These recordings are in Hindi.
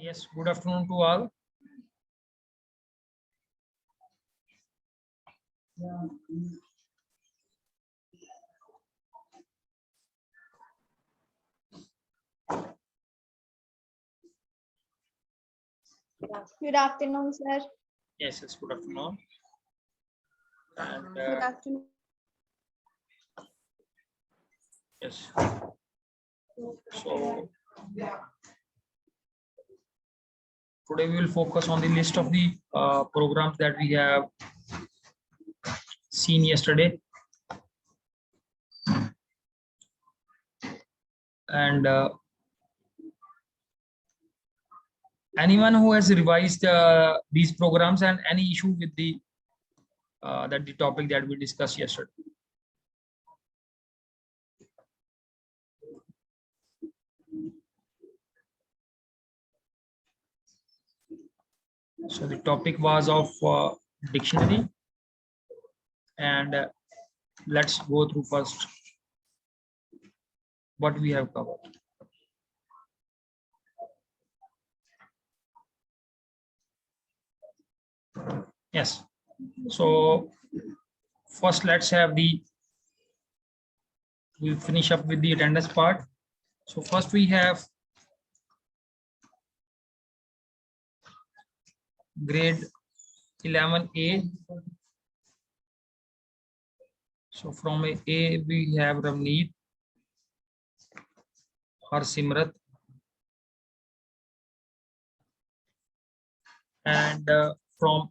Yes, good afternoon to all. Good afternoon, sir. Yes, good afternoon. And Good afternoon. yes, so today we will focus on the list of the programs that we have seen yesterday. And anyone who has revised these programs and any issue with the topic that we discussed yesterday. So the topic was of dictionary, and let's go through first what we have covered. Yes, so first let's have we'll finish up with the attendance part. So first we have grade 11A. So from A we have Ravneet, Harsimrat, and from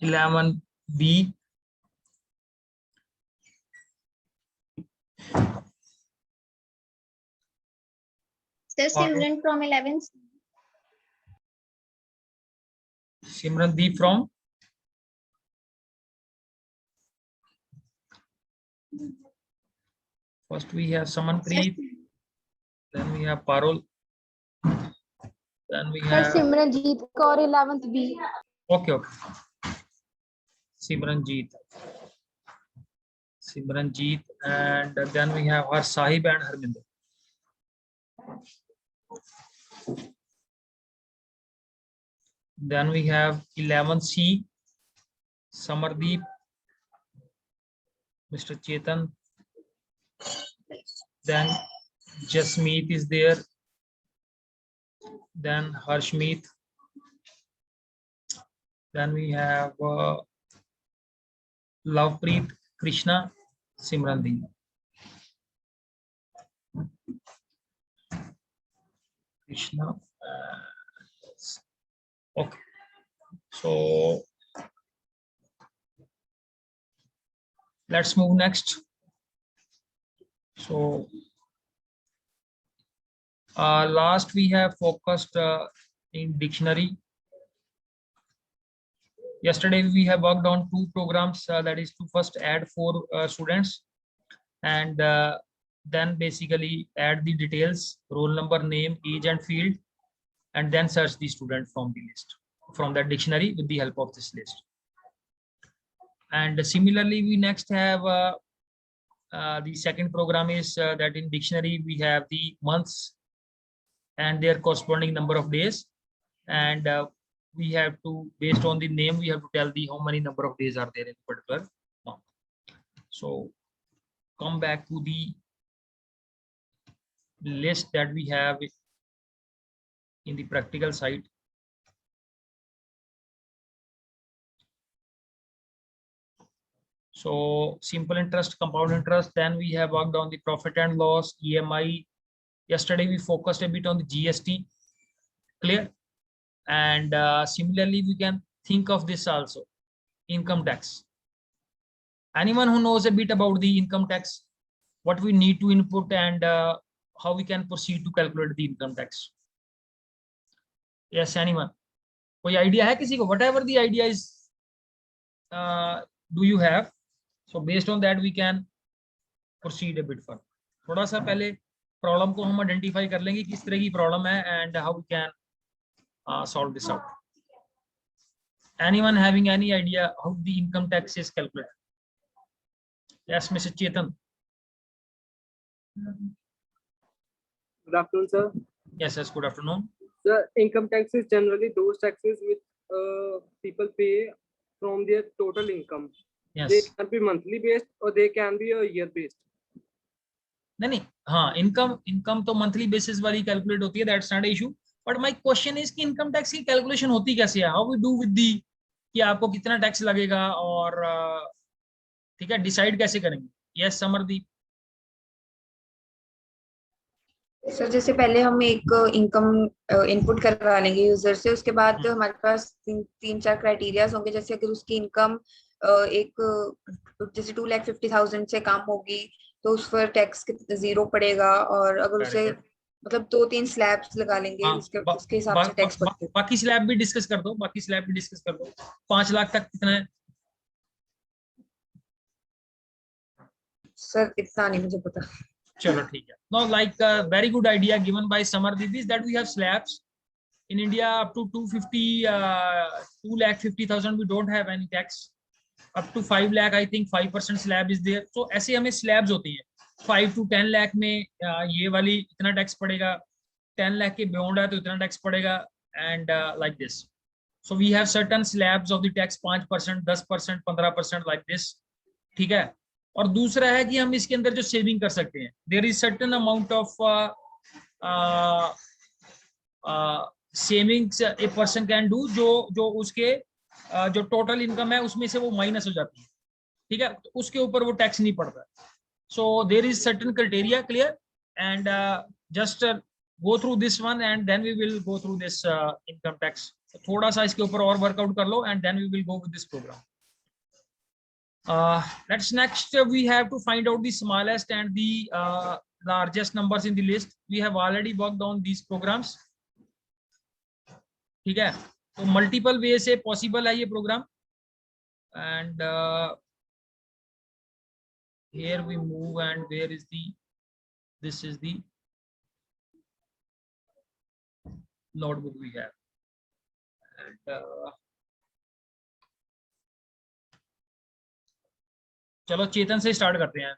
11B Sir, Simran from 11th. Simrandeep from first we have Samanpreet, then we have Parul, then we have Simranjeet Kaur 11th B. okay. Simranjeet, and then we have our Sahib and Harminder. Then we have 11C, Samardeep, Mr. Chetan. Then Jasmeet is there. Then Harshmeet. Then we have Lovepreet, Krishna, Simrandeep. Krishna. Okay. So let's move next. So last we have focused in dictionary. Yesterday we have worked on two programs, that is to first add 4 students, and then basically add the details, roll number, name, age and field, and then search the student from the list, from that dictionary with the help of this list. And similarly we next have the second program is that in dictionary we have the months and their corresponding number of days, and we have to, based on the name, we have to tell the how many number of days are there in particular month. So come back to the list that we have in the practical side. So simple interest, compound interest, then we have worked on the profit and loss, EMI. Yesterday we focused a bit on the GST, clear? And similarly we can think of this also, income tax. Anyone who knows a bit about the income tax, what we need to input, and how we can proceed to calculate the income tax? Yes, anyone? कोई idea है किसी को? Whatever the idea is, do you have? So based on that we can proceed a bit further. थोड़ा सा पहले प्रॉब्लम को हम आइडेंटिफाई कर लेंगे किस तरह की प्रॉब्लम है, and how we can solve this out. Anyone having any idea how the income tax is calculated? Yes, Mr. Chetan. Good afternoon, sir. Yes, good afternoon. The income tax is generally those taxes which people pay from their total income. They Yes. can be monthly based or they can be a year based. नहीं, हाँ, इनकम तो मंथली बेसिस वाली कैलकुलेट होती है, that's not issue, but my question is कि इनकम टैक्स की कैलकुलेशन होती कैसे है, how we do with the, कि आपको कितना टैक्स लगेगा और ठीक है, डिसाइड कैसे करेंगे? यस समरदीप। सर जैसे पहले हम एक इनकम इनपुट करवा लेंगे यूजर से, उसके बाद हमारे पास तीन चार क्राइटेरियाज होंगे। जैसे अगर उसकी इनकम जैसे 2,50,000 से कम होगी तो उस पर टैक्स 0 पड़ेगा, और अगर उसे मतलब 2-3 स्लैब्स लगा लेंगे, हाँ, उसके हिसाब से टैक्स बढ़ते हैं। बाकी स्लैब भी डिस्कस कर दो, 5 लाख तक कितना है? सर इतना नहीं मुझे पता। चलो ठीक है। Now, like a very good idea given by Samardeep is that we have slabs in India up to 2,50,000 we don't have any tax. Up to 5 lakh I think 5% slab is there. So ऐसे हमें slabs होती है। 5 to 10 lakh में ये वाली इतना टैक्स पड़ेगा, 10 lakh के बियॉन्ड है तो इतना टैक्स पड़ेगा, and like this. So we have certain slabs of the tax 5%, 10%, 15% like this. ठीक है। और दूसरा है कि हम इसके अंदर जो सेविंग कर सकते हैं, there is certain amount of savings a person can do, जो उसके जो टोटल इनकम है उसमें से वो माइनस हो जाती है, ठीक है, तो उसके ऊपर वो टैक्स नहीं पड़ता। So there is certain criteria, clear, and just go through this one and then we will go through this income tax. थोड़ा सा इसके ऊपर और वर्कआउट कर लो and then we will go with this program. Let's next we have to find out the smallest and the largest numbers in the list. We have already worked on these programs. ठीक है, तो मल्टीपल वे से पॉसिबल है ये program, and here we move and where is the, this is the notebook we have, and चलो चेतन से स्टार्ट करते हैं।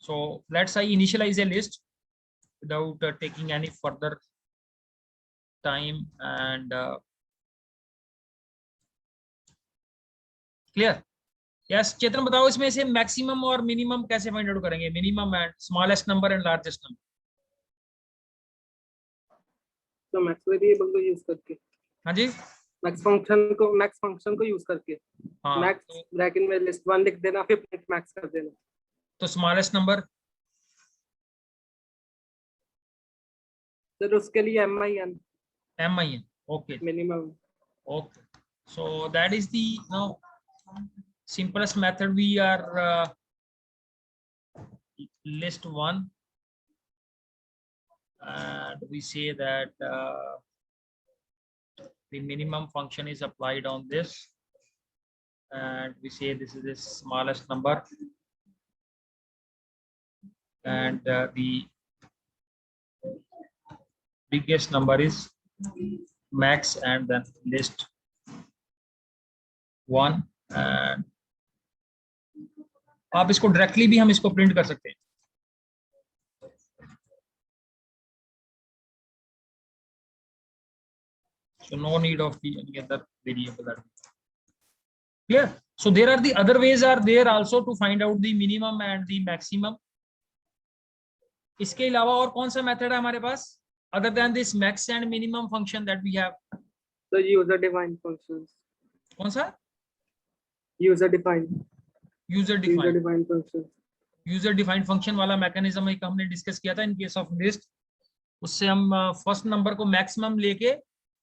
So let's I initialize a list without taking any further time and clear? Yes, चेतन बताओ इसमें से मैक्सिमम और मिनिमम कैसे फाइंड आउट करेंगे? Minimum and smallest number and largest number. तो मैक्स वेरिएबल को यूज करके, हाँ जी, मैक्स फंक्शन को यूज करके, हाँ, मैक्स ब्रैकेट में लिस्ट 1 लिख देना, फिर प्रिंट मैक्स कर देना। तो स्मॉलेस्ट नंबर सर उसके लिए min, okay, minimum. okay, so that is the now simplest method. We are list 1 and we say that the minimum function is applied on this, and we say this is the smallest number, and the biggest number is max, and then list 1, and आप इसको डायरेक्टली भी हम इसको प्रिंट कर सकते हैं। So no need of the any other variable. Clear? So there are the other ways are there also to find out the minimum and the maximum. इसके अलावा और कौन सा मेथड है हमारे पास other than this max and minimum function that we have? So user defined functions. कौन सा? User defined functions. User defined function वाला मैकेनिज्म एक हमने डिस्कस किया था इन केस ऑफ लिस्ट। उससे हम फर्स्ट नंबर को मैक्सिमम लेके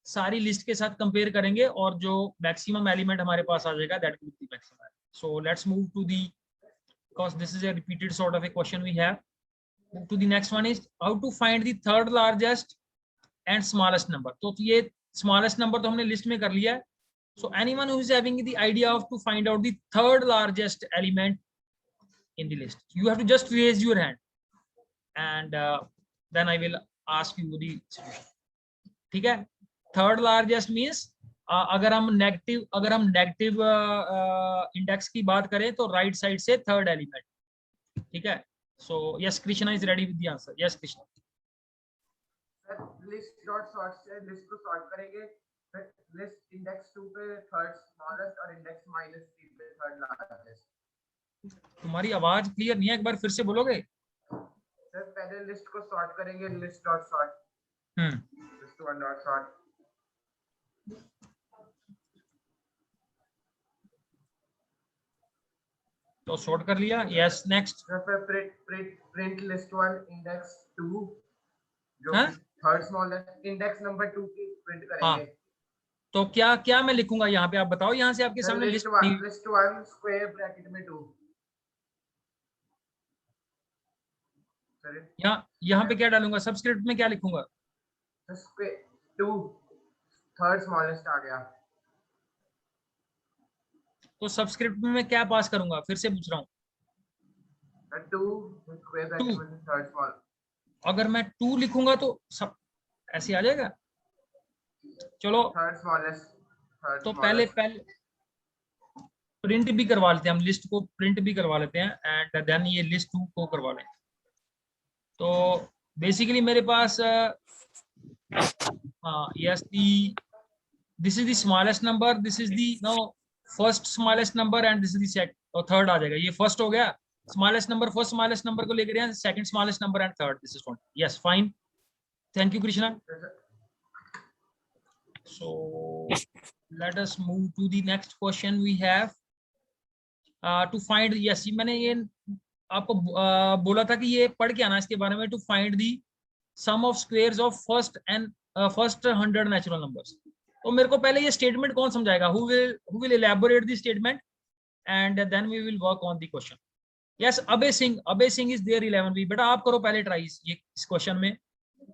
सारी लिस्ट के साथ कंपेयर करेंगे और जो मैक्सिमम एलिमेंट हमारे पास आ जाएगा that will be maximum. So let's move to the, because this is a repeated sort of a question we have, move to the next one is how to find the third largest and smallest number. तो ये स्मॉलेस्ट नंबर तो हमने लिस्ट में कर लिया है। So anyone who is having the idea of to find out the third largest element in the list, you have to just raise your hand, and then I will ask you the solution. ठीक है? Third largest means अगर हम नेगेटिव इंडेक्स की बात करें तो राइट साइड से थर्ड एलिमेंट, ठीक है। So yes Krishna is ready with the answer. Yes Krishna. List dot sort से लिस्ट को सॉर्ट करेंगे, फिर लिस्ट इंडेक्स 2 पे थर्ड स्मॉलेस्ट और इंडेक्स -3 पे थर्ड लार्जेस्ट। तुम्हारी आवाज क्लियर नहीं है, एक बार फिर से बोलोगे? सर पहले लिस्ट को सॉर्ट करेंगे, list dot sort, list 1 dot sort, तो सॉर्ट कर लिया। Yes next. फिर प्रिंट लिस्ट 1 इंडेक्स 2 जो हाँ? थर्ड स्मॉलेस्ट इंडेक्स नंबर 2 की प्रिंट करेंगे। तो क्या क्या मैं लिखूंगा यहाँ पे, आप बताओ। यहाँ से आपके सामने लिस्ट लिस्ट 1 स्क्वायर ब्रैकेट में 2। यहाँ पे क्या डालूंगा, सबस्क्रिप्ट में क्या लिखूंगा? 2 थर्ड स्मॉलेस्ट आ गया, तो सबस्क्रिप्ट में मैं क्या पास करूंगा, फिर से पूछ रहा हूँ। 2 स्क्वायर ब्रैकेट में थर्ड स्मॉल। अगर मैं 2 लिखूंगा तो सब ऐसे आ जाएगा। चलो थर्ड स्मॉलेस्ट, तो पहले प्रिंट भी करवा लेते हैं, हम लिस्ट को प्रिंट भी करवा लेते हैं एंड देन ये लिस्ट 2 को करवा लें। तो बेसिकली मेरे पास yes this is the smallest number, this is the no first smallest number and this is the second और थर्ड आ जाएगा। ये फर्स्ट हो गया smallest number, first smallest number को लेकर आए, second smallest number and third, this is 20। Yes fine, thank you Krishna. So let us move to the next question we have to find, yes मैंने ये आपको बोला था कि ये पढ़ के आना इसके बारे में, to find the sum of squares of first 100 natural numbers। तो मेरे को पहले ये स्टेटमेंट कौन समझाएगा, who will elaborate the statement and then we will work on the question। yes Abhay Singh is there 11B। बेटा आप करो पहले ट्राई इस क्वेश्चन में,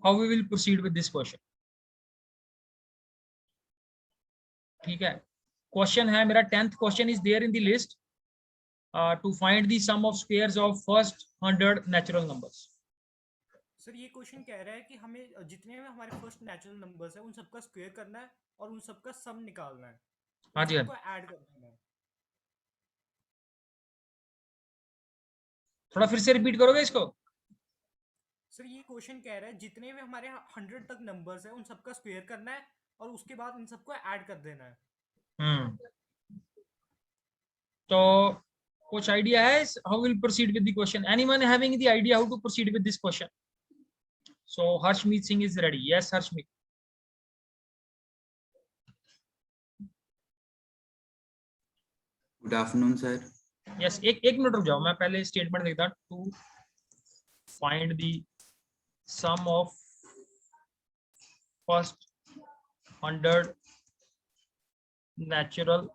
how we will proceed with this question। ठीक है, क्वेश्चन है मेरा 10th question is there in the list to find the sum of squares of first 100 natural numbers. Sir ये क्वेश्चन कह रहा है कि हमें जितने में हमारे फर्स्ट नेचुरल नंबर्स है उन सबका स्क्वायर करना है और उन सबका सम निकालना है। हाँ जी, उनको ऐड कर देना है। थोड़ा फिर से रिपीट करोगे इसको? सर ये क्वेश्चन कह रहा है जितने में हमारे 100 तक नंबर्स है उन सबका स्क्वायर करना है और उसके बाद इन सबको ऐड कर देना है। तो कुछ आइडिया है how will proceed with the question? Anyone having the idea how to proceed with this question? So Harshmeet Singh is ready. Yes Harshmeet. Good afternoon sir. Yes एक मिनट रुक जाओ, मैं पहले स्टेटमेंट देखता। To find the sum of first 100 natural.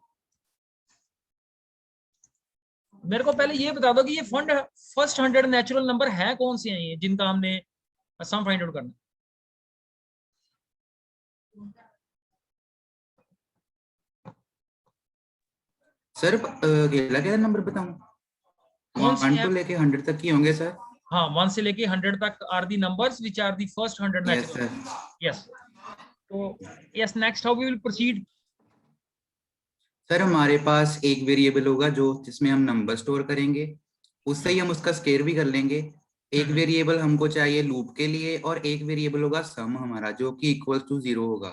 मेरे को पहले ये बता दो कि ये फर्स्ट 100 नेचुरल नंबर है कौन से हैं ये जिनका हमने सम फाइंड आउट करना। सर अगला क्या नंबर बताऊं? कौन से 1 to लेके 100 तक ही होंगे सर। हाँ 1 से लेके 100 तक are the numbers which are the first 100 yes natural. Sir. Yes तो yes next how we will proceed? Sir हमारे पास एक वेरिएबल होगा जो जिसमें हम नंबर स्टोर करेंगे, उससे ही हम उसका स्क्वायर भी कर लेंगे। एक वेरिएबल हमको चाहिए लूप के लिए और एक वेरिएबल होगा सम हमारा जो कि इक्वल टू 0 होगा।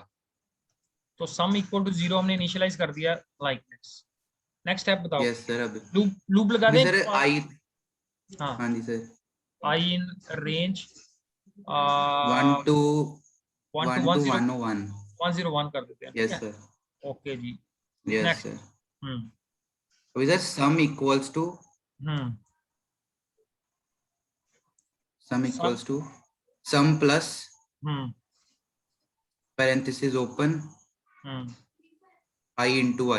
तो सम इक्वल टू 0 हमने इनिशियलाइज कर दिया लाइक दिस। नेक्स्ट स्टेप बताओ। Yes sir. अब लूप लगा दें सर आई। हाँ हाँ जी sir. I in range 1 to 101 101 कर देते हैं। Yes sir. ओके जी। Yes Next. सर। हम्म अभी sir sum equals to sum plus parenthesis open I into I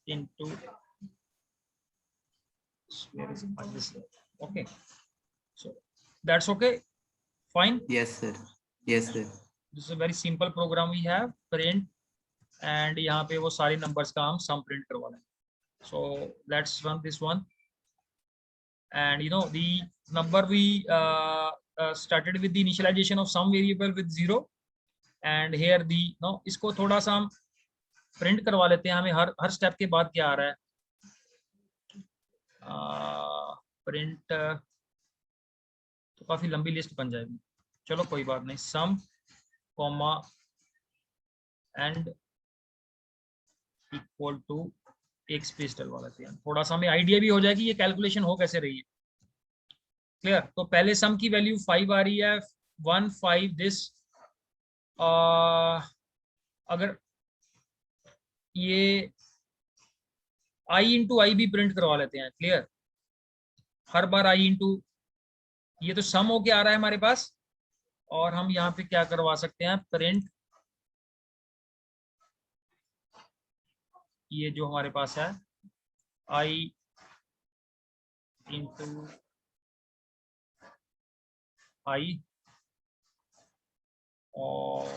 into where is this? Okay, so that's okay, fine. yes sir. Yes sir. This is a very simple program we have, print and यहाँ पे वो सारे numbers का हम sum print करवा लें। So let's run this one and you know the number we started with the initialization of some variable with 0 and here the no, इसको थोड़ा सा हम प्रिंट करवा लेते हैं, हमें हर स्टेप के बाद क्या आ रहा है, प्रिंट तो काफी लंबी लिस्ट बन जाएगी, चलो कोई बात नहीं, सम कॉमा एंड इक्वल टू एक स्पेस डलवा लेते हैं, थोड़ा सा हमें आइडिया भी हो जाए कि ये कैलकुलेशन हो कैसे रही है। क्लियर? तो पहले सम की वैल्यू 5 आ रही है, 1 5 दिस, अगर ये आई इंटू आई भी प्रिंट करवा लेते हैं। क्लियर? हर बार आई इंटू, ये तो सम होके आ रहा है हमारे पास, और हम यहाँ पे क्या करवा सकते हैं, प्रिंट ये जो हमारे पास है आई इंटू आई, और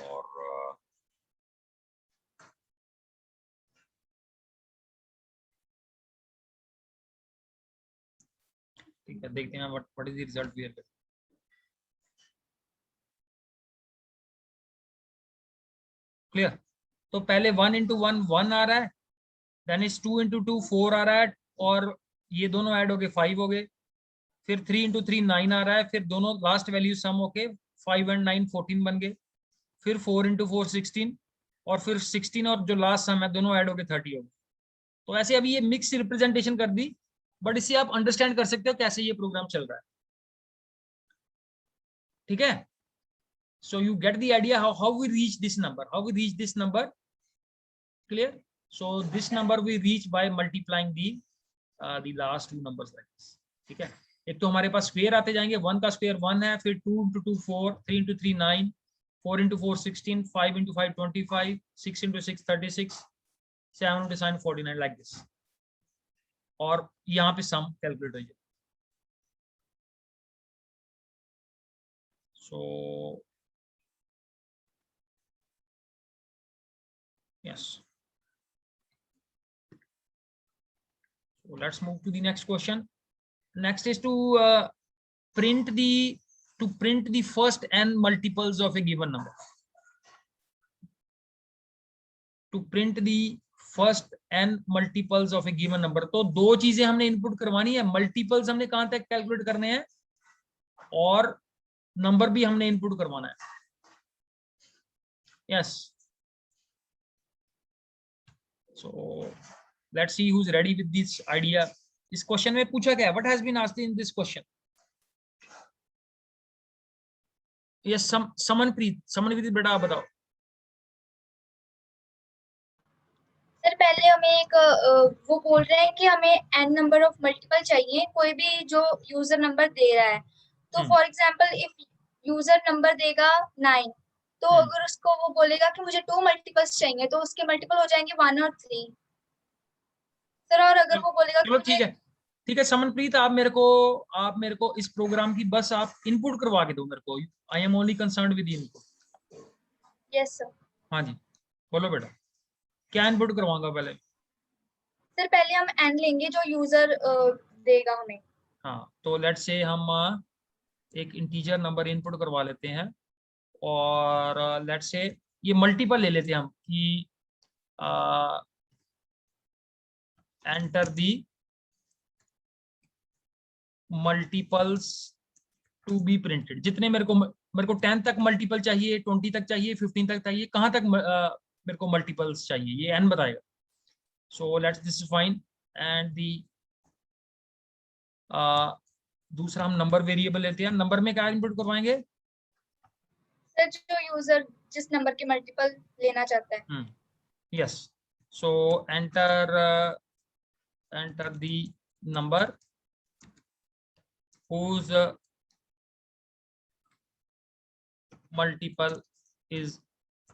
ठीक है, देखते हैं what is the result we are getting. Clear? तो पहले 1 इंटू 1 1 आ रहा है, देन इज 2 इंटू 2 4 आ रहा है, और ये दोनों ऐड हो गए 5 हो गए, फिर 3 इंटू 3 9 आ रहा है, फिर दोनों लास्ट वैल्यू सम होके 5 एंड 9 14 बन गए, फिर 4 इंटू 4 16, और फिर 16 और जो लास्ट सम है दोनों ऐड हो गए 30 हो गए। तो ऐसे अभी ये मिक्स रिप्रेजेंटेशन कर दी, बट इससे आप अंडरस्टैंड कर सकते हो कैसे ये प्रोग्राम चल रहा है। ठीक है? So you get the idea how we reach this number, clear? So this number we reach by multiplying the last two numbers like this. ठीक है? एक तो हमारे पास स्क्वायर आते जाएंगे, 1 का स्क्वायर 1 है, फिर 2 into 2 4, 3 into 3 9, 4 into 4 16, 5 into 5 25, 6 into 6 36, 7 into 7 49 like this, और यहाँ पे सम कैलकुलेट हो जाए। So yes, so let's move to the next question. Next is to print the first n multiples of a given number. To print the first n multiples of a given number, तो दो चीजें हमने इनपुट करवानी है, मल्टीपल्स हमने कहां तक कैलकुलेट करने हैं, और नंबर भी हमने इनपुट करवाना है। Yes. So let's see who's ready with this idea. इस क्वेश्चन में पूछा गया, what has been asked in this question? Yes, समनप्रीत बेटा आप बताओ। सर पहले हमें एक वो बोल रहे हैं कि हमें n नंबर ऑफ मल्टीपल चाहिए, कोई भी जो यूजर नंबर दे रहा है, तो for example if user number देगा 9, तो अगर उसको वो बोलेगा कि मुझे 2 मल्टीपल्स चाहिए, तो उसके मल्टीपल हो जाएंगे 1 और 3 सर। और अगर वो बोलेगा चलो ठीक है समनप्रीत, आप मेरे को इस प्रोग्राम की बस आप इनपुट करवा के दो मेरे को। I am only concerned with input. Yes sir. हाँ जी बोलो बेटा, क्या इनपुट करवाऊंगा पहले? सर पहले हम n लेंगे जो यूजर देगा हमें। हाँ, तो लेट्स से हम एक इंटीजर नंबर इनपुट करवा लेते हैं, और लेट्स से ये मल्टीपल ले लेते हैं हम कि enter the multiples to be printed. जितने मेरे को 10 तक मल्टीपल चाहिए, 20 तक चाहिए, 15 तक चाहिए, कहाँ तक मेरे को मल्टीपल्स चाहिए ये n बताएगा। So let's this is fine, and the दूसरा हम नंबर वेरिएबल लेते हैं। नंबर में क्या इनपुट करवाएंगे सर? जो यूजर जिस नंबर के मल्टीपल लेना चाहता है। Yes, so enter the number whose multiple is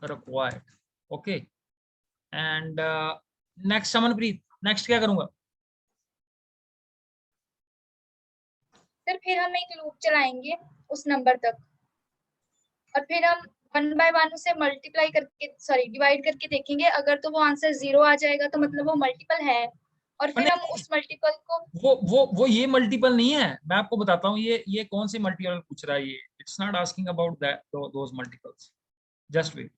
required. Okay, and next Samanpreet, next क्या करूंगा? सर फिर हम एक लूप चलाएंगे उस नंबर तक, और फिर हम 1 बाय 1 उसे मल्टीप्लाई करके डिवाइड करके देखेंगे। अगर तो वो आंसर 0 आ जाएगा तो मतलब वो मल्टीपल है, और फिर हम उस मल्टीपल को वो ये मल्टीपल नहीं है, मैं आपको बताता हूँ ये कौन से मल्टीपल पूछ रहा है। ये it's not asking about that those multiples, just wait.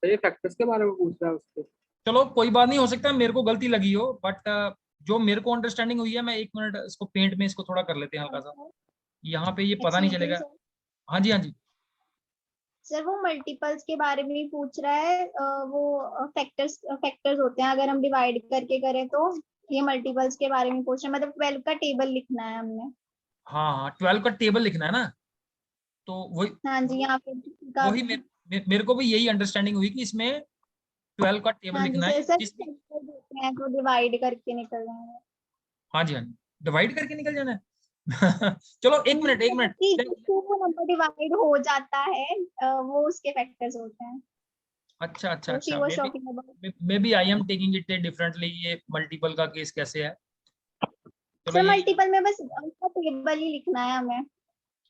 तो ये फैक्टर्स के बारे में पूछ रहा है उससे। चलो कोई बात नहीं, हो सकता है मेरे को गलती लगी हो, बट जो मेरे को अंडरस्टैंडिंग हुई है, मैं 1 मिनट इसको पेंट में इसको थोड़ा कर लेते हैं हल्का सा, यहाँ पे ये पता नहीं Excuse me, चलेगा। sir. हाँ जी, हाँ जी। सर वो मल्टीपल्स के बारे में ही पूछ रहा है। वो फैक्टर्स होते हैं, अगर हम डिवाइड करके करें तो ये मल्टीपल्स के बारे में पूछ रहा है, मतलब 12 का टेबल लिखना है हमने। हाँ हाँ, 12 का टेबल लिखना है ना, तो वही हाँ जी, यहाँ पे वही मेरे को भी यही अंडरस्टैंडिंग हुई कि इसमें 12 का टेबल हाँ जी लिखना सर, है सर जिसमें। फैक्टर देते हैं तो डिवाइड करके निकल जाएंगे। हाँ जी, हाँ जी, डिवाइड करके निकल जाना है। चलो एक मिनट, एक मिनट। नंबर डिवाइड हो जाता है, वो उसके फैक्टर्स होते हैं। अच्छा अच्छा तो शी अच्छा, was talking about. Maybe I am taking it differently, ये मल्टीपल का केस कैसे है। चलो सर ये मल्टीपल में बस उसका टेबल ही लिखना है हमें,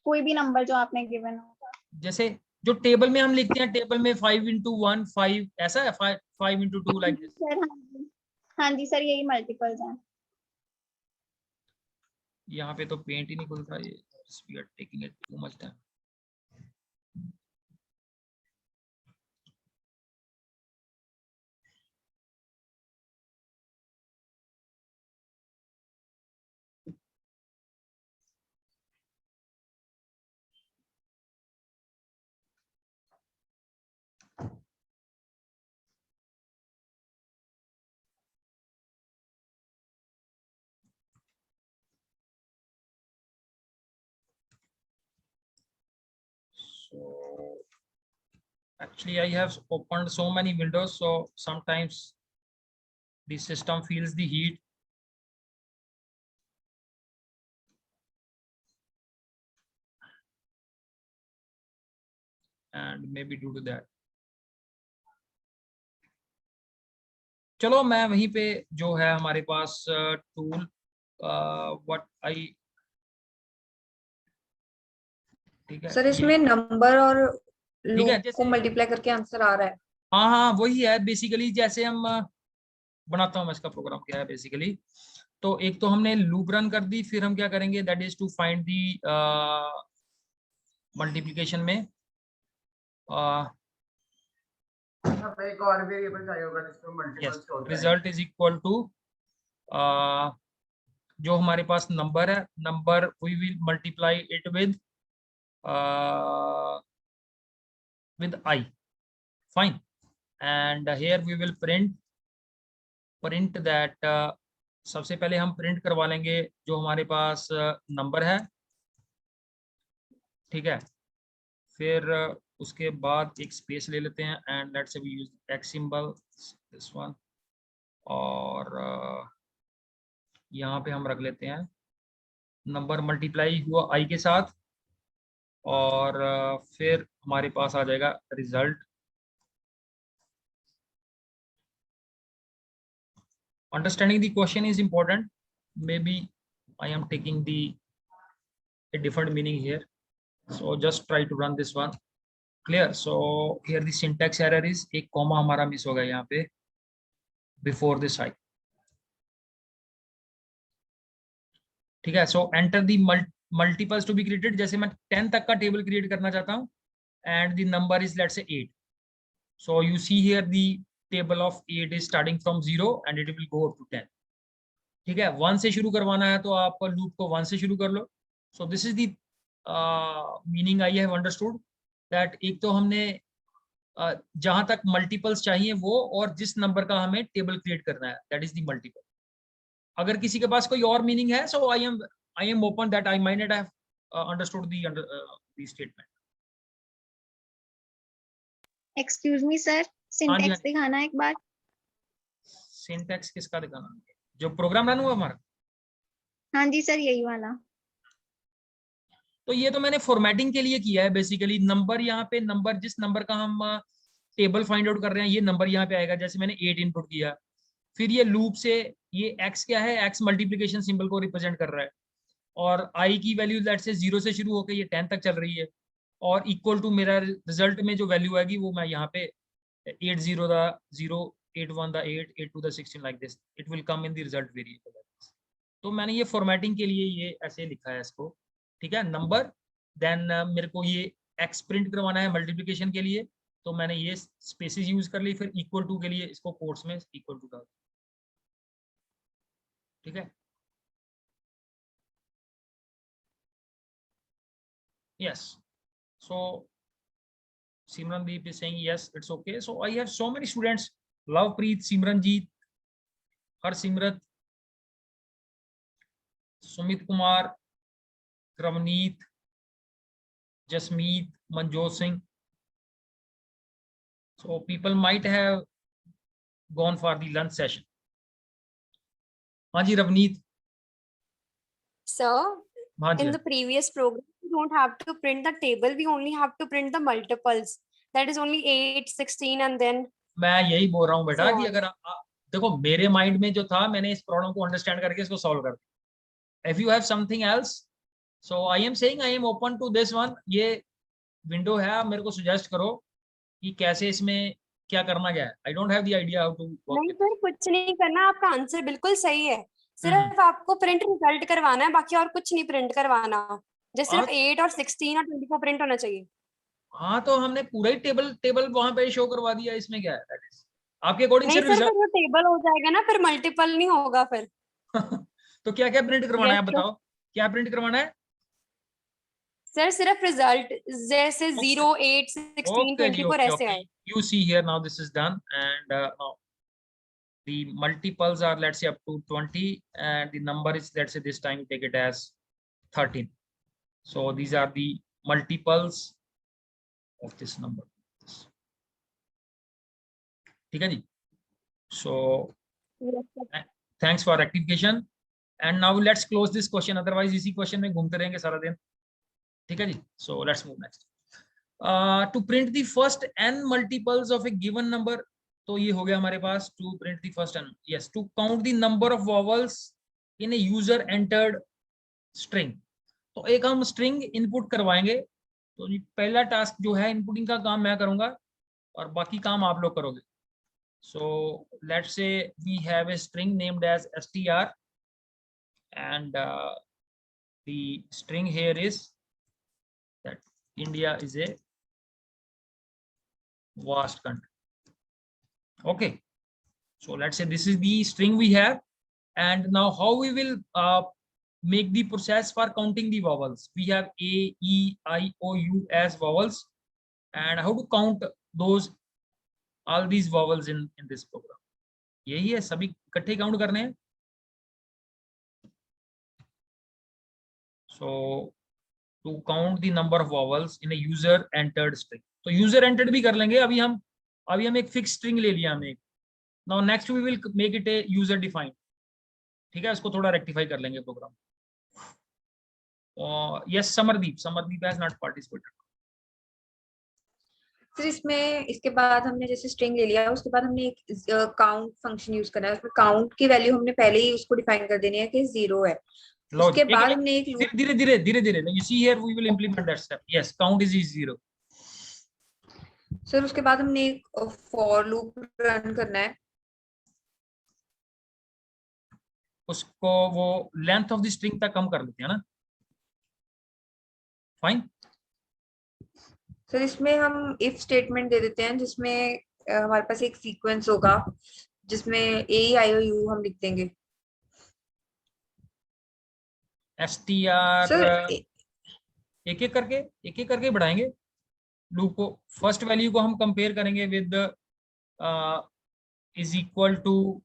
कोई भी नंबर जो आपने गिवन होगा। जैसे जो टेबल में हम लिखते हैं, टेबल में 5 × 1 5 ऐसा है, 5 × 2 लाइक दिस। सर हाँ जी सर, यही मल्टीपल्स हैं। यहाँ पे तो पेंट ही नहीं खुलता, ये we are taking it too much time. So actually I have opened so many windows, so sometimes the system feels the heat. And maybe due to that. चलो मैं वहीं पे जो है हमारे पास टूल व्हाट आई, ठीक है सर ये, इसमें नंबर और ठीक है लूप को जैसे, मल्टीप्लाई करके आंसर आ रहा है। हाँ हाँ वही है बेसिकली। जैसे हम बनाता हूँ मैं इसका प्रोग्राम क्या है बेसिकली। तो एक तो हमने लूप रन कर दी, फिर हम क्या करेंगे, that is to find the multiplication में हमें एक और वेरिएबल चाहिए होगा जिसमें मल्टीपल स्टोर करें। रिजल्ट इज इक्वल टू जो हमारे पास नंबर है, number we will multiply it with I, fine, and here we will print that सबसे पहले हम प्रिंट करवा लेंगे जो हमारे पास नंबर है, ठीक है। फिर उसके बाद एक स्पेस ले लेते हैं and let's say we use x symbol this one, और यहाँ पे हम रख लेते हैं नंबर मल्टीप्लाई हुआ I के साथ, और फिर हमारे पास आ जाएगा result. Understanding the question is important. Maybe I am taking a different meaning here. So just try to run this one. Clear? So here the syntax error is एक comma हमारा miss हो गया यहाँ पे before this I. ठीक है? So enter the multiples to be created. जैसे मैं 10 तक का table create करना चाहता हूँ and the number is let's say 8. So you see here the table of 8 is starting from 0 and it will go up to 10. ठीक है, 1 से शुरू करवाना है तो आप लूप को 1 से शुरू कर लो। So this is the meaning I have understood that एक तो हमने जहां तक मल्टीपल्स चाहिए वो, और जिस नंबर का हमें टेबल क्रिएट करना है दैट इज द मल्टीपल। अगर किसी के पास कोई और मीनिंग है, so I am open that I might not have understood the statement. Excuse me sir, syntax दिखाना एक बार। सिंटैक्स किसका दिखाना? जो प्रोग्राम रन हुआ हमारा? हाँ जी सर, यही वाला। तो ये तो मैंने फॉर्मेटिंग के लिए किया है बेसिकली। नंबर यहाँ पे, नंबर जिस नंबर का हम टेबल फाइंड आउट कर रहे हैं, ये नंबर यहाँ पे आएगा। जैसे मैंने 8 इनपुट किया, फिर ये लूप से ये x क्या है, x मल्टीप्लिकेशन सिंबल को रिप्रेजेंट कर रहा है, और i की वैल्यू लेट से 0 से शुरू होकर ये 10 तक चल रही है, और इक्वल टू मेरा रिजल्ट में जो वैल्यू आएगी वो मैं यहाँ पे 8 0 the 0 8 1 the 8 8 2 the 16 like this, it will come in the result variable. तो मैंने ये फॉर्मेटिंग के लिए ये ऐसे लिखा है इसको, ठीक है। नंबर देन मेरे को ये x प्रिंट करवाना है मल्टीप्लिकेशन के लिए, तो मैंने ये स्पेसिस यूज कर ली, फिर इक्वल टू के लिए इसको कोट्स में इक्वल टू डाल, ठीक है। Yes, so Simrandeep is saying yes, it's okay. So I have so many students: Lovepreet, Simranjeet, Harsimrat, Sumit Kumar, Kravneet, Jasmeet, Manjot Singh. So people might have gone for the lunch session. हाँ जी Ravneet. Sir, हाँ जी in the previous program, we don't have to print the table. We only have to print the multiples. That is only 8, 16 and then मैं यही बोल रहा हूँ बेटा so कि on. अगर देखो मेरे माइंड में जो था, मैंने इस प्रॉब्लम को अंडरस्टैंड करके इसको सॉल्व कर दिया. If you have something else, so I am saying I am open to this one. ये विंडो है, आप मेरे को सुजेस्ट करो कि कैसे इसमें क्या करना क्या है. I don't have the idea how to work. नहीं सर, कुछ नहीं करना, आपका आंसर बिल्कुल सही है. सिर्फ आपको प्रिंट रिजल्ट करवाना है, बाकी और कुछ नहीं प्रिंट करवाना. जैसे सिर्फ 8 और 16 और 24 प्रिंट होना चाहिए. हाँ, तो हमने पूरा ही टेबल वहां पे शो करवा दिया. इसमें क्या है? दैट इज आपके अकॉर्डिंग नहीं सिर्फ सर, फिर वो टेबल हो जाएगा ना, फिर मल्टीपल नहीं होगा फिर. तो क्या क्या प्रिंट करवाना है, Yes, sir. बताओ क्या प्रिंट करवाना है. सर सिर्फ रिजल्ट जैसे 0, 8, 16, Okay, जी, 24 okay, ऐसे okay. आए. You see here now this is done, and now the multiples are, let's say, up to 20, and the number is, let's say, this time you take it as 13. So these are the multiples of this number. ठीक है जी. So Yes, sir. thanks for rectification, and now let's close this question, otherwise इसी question में घूमते रहेंगे सारा दिन. ठीक है जी. So let's move next. To print the first n multiples of a given number, तो ये हो गया हमारे पास. To print the first n, yes. To count the number of vowels in a user entered string, तो एक हम string input करवाएंगे. तो ये पहला टास्क जो है इनपुटिंग का काम मैं करूंगा और बाकी काम आप लोग करोगे. So let's say we have a string named as str, and the string here is that India is a vast country. Okay, so let's say this is the string we have, and now how we will make the process for counting the vowels. We have a, e, I, o, u as vowels, and how to count those all these vowels in this program. यही है, सभी इकट्ठे काउंट करने हैं. So to count the number of vowels in a user entered string, तो user entered भी कर लेंगे. अभी हम एक फिक्स स्ट्रिंग ले लिया हमने. Now next we will make it a user defined. ठीक है, इसको थोड़ा रेक्टिफाई कर लेंगे program. Yes, Samardeep has not participated. फिर इसमें इसके बाद हमने जैसे स्ट्रिंग ले लिया, उसके बाद हमने एक काउंट फंक्शन यूज करना है. उसमें काउंट की वैल्यू हमने पहले ही उसको डिफाइन कर देनी है कि 0 है. उसके बाद हमने एक लूप, धीरे you see here we will implement that step. Yes, count is 0. Sir उसके बाद हमने एक फॉर लूप रन करना है. उसको वो लेंथ ऑफ द स्ट्रिंग तक कम कर लेते हैं ना. फाइन. सर इसमें हम इफ स्टेटमेंट दे देते हैं जिसमें हमारे पास एक सीक्वेंस होगा जिसमें A-I-O-U हम लिख देंगे. str सर एक एक करके बढ़ाएंगे लूप को. फर्स्ट वैल्यू को हम कंपेयर करेंगे with is equal to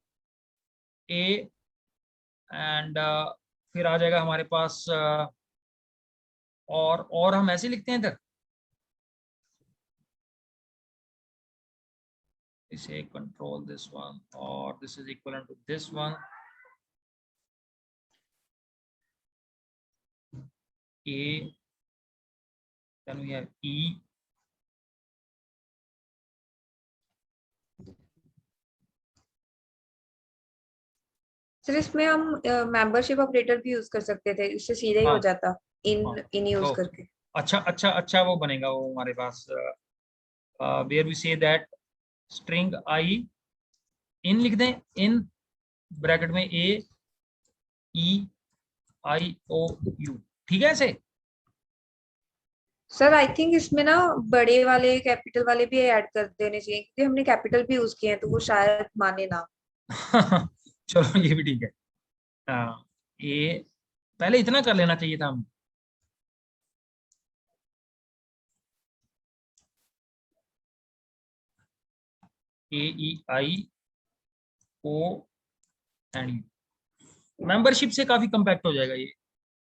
a, and फिर आ जाएगा हमारे पास और हम ऐसे लिखते हैं इधर. इसे कंट्रोल दिस वन और this is equal to this one. A, then we have E, sir इसमें हम मेंबरशिप ऑपरेटर भी यूज कर सकते थे, इससे सीधे ही हो हाँ, जाता इन यूज तो करके. अच्छा वो बनेगा वो हमारे पास. where we say that string I in लिख दें, in ब्रैकेट में A, E, I, O, U. ठीक है ऐसे. सर आई थिंक इसमें ना बड़े वाले कैपिटल वाले भी ऐड कर देने चाहिए, क्योंकि हमने कैपिटल भी यूज किए हैं तो वो शायद माने ना। चलो ये भी ठीक है। हाँ, ये पहले इतना कर लेना चाहिए था हमें। AEIO एंड यू मेंबरशिप से काफी कंपैक्ट हो जाएगा ये।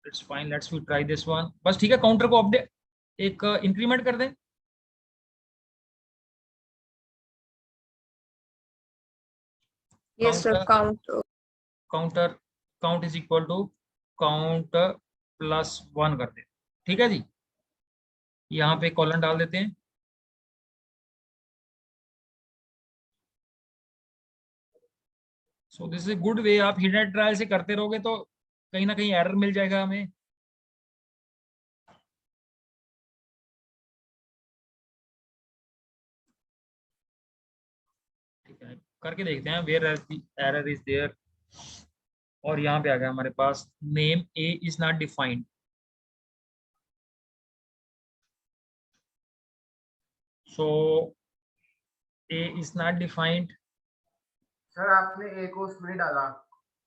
It's fine, let's we try this one. बस ठीक है, काउंटर को अपडेट एक इंक्रीमेंट कर दें। Yes sir, counter count is equal to count +1 कर दे। ठीक है जी, यहाँ पे कॉलन डाल देते हैं। सो दिस इज गुड वे। आप हिडन ट्रायल से करते रहोगे तो कहीं ना कहीं एरर मिल जाएगा हमें। ठीक है, करके देखते हैं वेयर एरर इज देयर। और यहाँ पे आ गया हमारे पास name A is not defined. So A is not defined. Sir आपने ए को उसमें नहीं डाला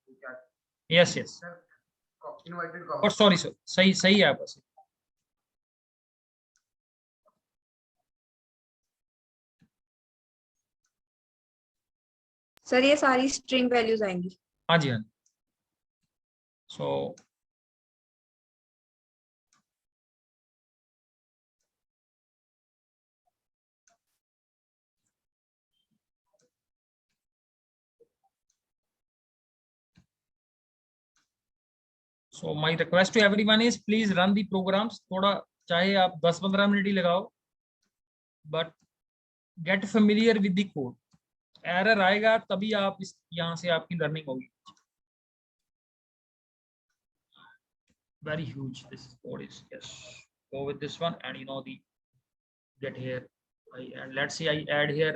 क्या? यस यस, सर इनवर्टेड और कॉमा। सॉरी सर, सही सही है बस। सर ये सारी स्ट्रिंग वैल्यूज आएंगी। हाँ जी हाँ। So so my request to everyone is please run the programs. थोड़ा चाहे आप 10-15 मिनट ही लगाओ, but get familiar with the code. Error आएगा तभी आप इस यहाँ से आपकी लर्निंग होगी। Very huge this code is। Yes, go with this one and you know the get here and let's see I add here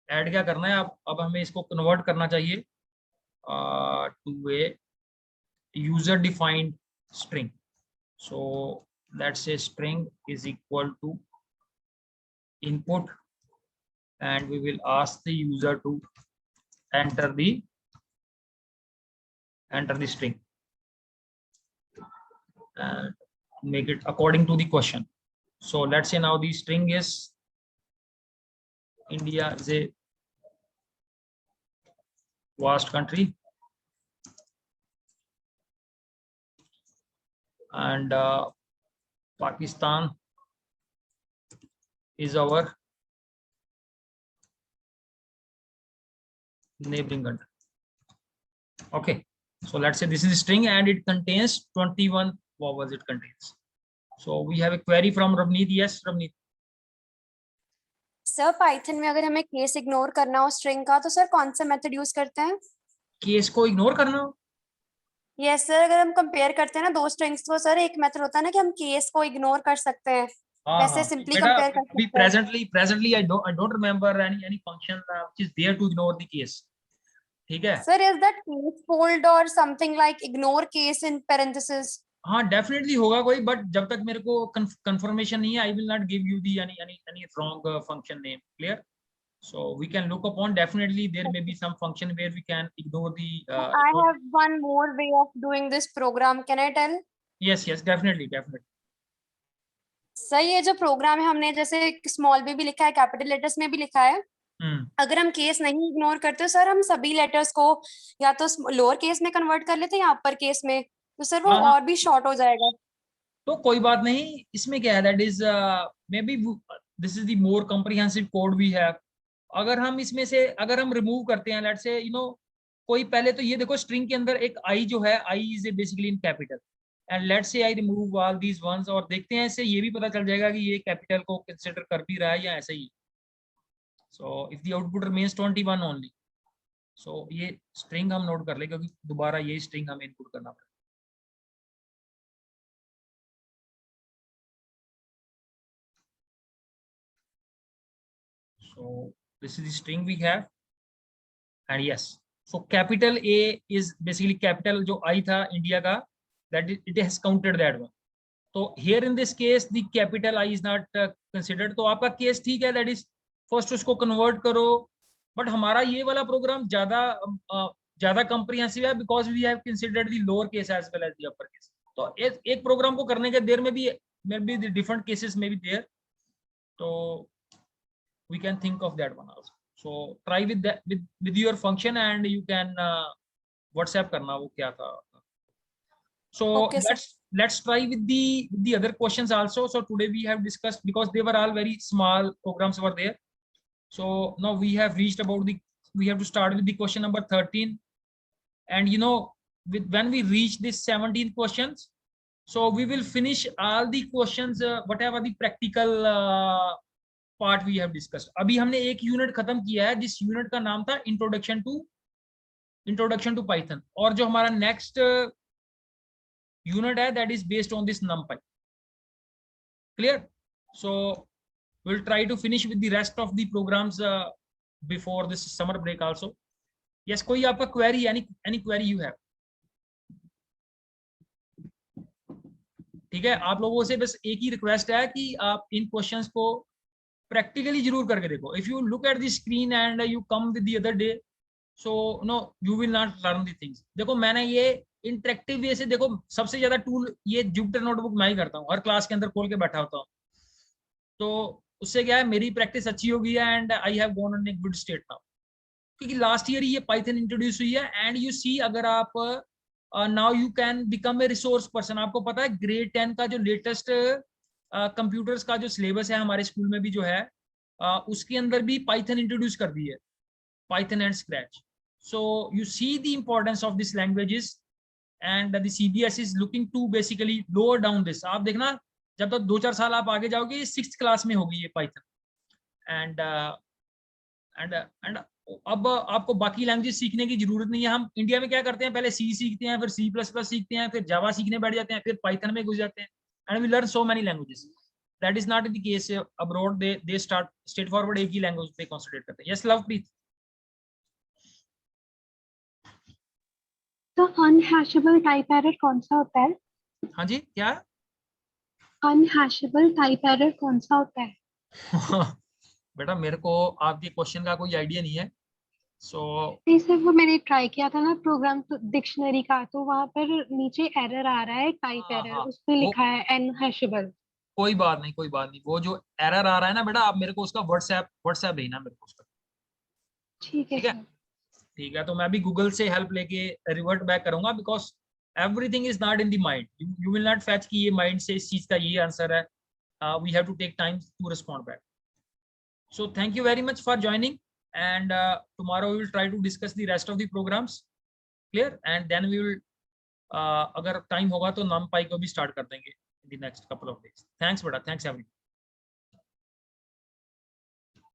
add क्या करना है आप। अब हमें इसको कन्वर्ट करना चाहिए to a user defined string। so let's say string is equal to input and we will ask the user to enter the string and make it according to the question। so let's say now the string is India is a vast country and Pakistan is our neighboring country। okay, so let's say this is a string and it contains 21 vowels it contains। so we have a query from Ravneet। yes Ravneet। Sir Python में अगर हमें केस इग्नोर करना हो स्ट्रिंग का तो सर कौन सा मेथड यूज करते हैं? केस को इग्नोर करना हो? यस सर, अगर हम कंपेयर करते हैं ना दो स्ट्रिंग्स को सर, एक मेथड होता है ना कि हम केस को इग्नोर कर सकते हैं, वैसे सिंपली बेटा कंपेयर कर अभी सकते हैं। presently I don't remember any function which is there to ignore the case। ठीक है sir, is that case fold और something like ignore case in parenthesis? हाँ डेफिनेटली होगा कोई, बट जब तक मेरे को कंफर्मेशन नहीं है I will not give you the any wrong function name। clear? so we can look upon, definitely there may be some function where we can ignore the I have one more way of doing this program, can I tell? yes definitely। Sir ये जो प्रोग्राम है हमने जैसे स्मॉल में भी लिखा है, कैपिटल लेटर्स में भी लिखा है, अगर हम केस नहीं इग्नोर करते सर, हम सभी लेटर्स को या तो लोअर केस में कन्वर्ट कर लेते हैं या अपर केस में, तो सर वो और भी शॉर्ट हो जाएगा। तो कोई बात नहीं, इसमें क्या है, that is maybe this is the more comprehensive code we have. अगर हम इसमें से अगर हम रिमूव करते हैं, लेट्स से कोई पहले तो ये देखो स्ट्रिंग के अंदर एक आई जो है, I is basically in capital and let's say I remove all these ones, और देखते हैं इससे ये भी पता चल जाएगा कि ये कैपिटल को कंसिडर कर भी रहा है या ऐसा ही। So if the output remains 21 only, so ये स्ट्रिंग हम नोट कर ले क्योंकि दोबारा ये स्ट्रिंग हमें इनपुट करना पड़ेगा। So this is the string we have and yes, so capital A is basically capital जो I था इंडिया का, that it has counted that one। तो here in this case the capital I is not considered. तो आपका केस ठीक है, that is first उसको convert करो, but हमारा ये वाला प्रोग्राम ज्यादा comprehensive है because we have considered the lower case as well as the upper case. तो एक प्रोग्राम को करने के देर में भी maybe the different cases may be there, so we can think of that one also. So try with that with your function and you can WhatsApp करना वो क्या था. So Okay, sir. let's try with the other questions also. So today we have discussed, because they were all very small programs over there. So now we have reached about we have to start with the question number 13. And you know, when we reach this 17 questions, so we will finish all the questions, whatever the practical part we have discussed. अभी हमने एक यूनिट खत्म किया है, जिस यूनिट का नाम था इंट्रोडक्शन टू पाइथन, और जो हमारा नेक्स्ट unit है that is based on this NumPy. Clear? So we'll try to finish with the rest of the programs before this summer break also. Yes, कोई आपका query, any query you have? ठीक है, आप लोगों से बस एक ही रिक्वेस्ट है कि आप इन क्वेश्चंस को प्रैक्टिकली जरूर करके देखो. If you look at the screen and you come with the other day, so no you will not learn the things. देखो मैंने ये इंटरेक्टिव वे से, देखो सबसे ज्यादा टूल ये जुपिटर नोटबुक मैं ही करता हूँ, हर क्लास के अंदर खोल के बैठा होता हूँ. तो उससे क्या है, मेरी प्रैक्टिस अच्छी हो गई है and I have gone on a good state now, क्योंकि लास्ट ईयर ये पाइथन इंट्रोड्यूस हुई है. एंड यू सी, अगर आप now you can become a resource person. आपको पता है ग्रेड 10 का जो लेटेस्ट कंप्यूटर्स का जो सिलेबस है हमारे स्कूल में भी जो है, उसके अंदर भी पाइथन इंट्रोड्यूस कर दी है, Python and scratch. So you see the importance of this languages and the CBSE is looking to basically lower down this. आप देखना जब तक 2-4 साल आप आगे जाओगे, 6th क्लास में होगी ये पाइथन. एंड अब आपको बाकी लैंग्वेज सीखने की जरूरत नहीं है. हम इंडिया में क्या करते हैं, पहले सी सीखते हैं, फिर C++ सीखते हैं, फिर जावा सीखने बैठ जाते हैं, फिर पाइथन में घुस जाते हैं, and we learn so many languages. That is not the case abroad. They start straight forward एक ही लैंग्वेज पे कॉन्सेंट्रेट करते हैं. यस लवप्रीत. तो अनहैशेबल टाइप एरर कौन सा होता है? हाँ जी, क्या? अनहैशेबल टाइप एरर कौन सा होता है? बेटा मेरे को आपके क्वेश्चन का कोई आइडिया नहीं है. सो नहीं सर, वो मैंने ट्राई किया था ना प्रोग्राम डिक्शनरी का, तो वहां पर नीचे एरर आ रहा है, टाइप एरर, उस पे लिखा है अनहैशेबल. कोई बात नहीं. वो जो एरर आ रहा है ना बेटा, आप मेरे को उसका व्हाट्सएप भेजना मेरे को उसका. ठीक है. ठीक है, तो मैं भी गूगल से हेल्प लेके रिवर्ट बैक करूंगा, because everything is not in the mind. You will not fetch कि ये माइंड से इस चीज का ये आंसर है. We have to take time to respond back. So thank you very much for joining, and tomorrow we will try to discuss the rest of the programs. Clear? And then we will, अगर टाइम होगा तो NumPy को भी स्टार्ट कर देंगे in the next couple of days. Thanks बेटा, थैंक्स एवरीवन.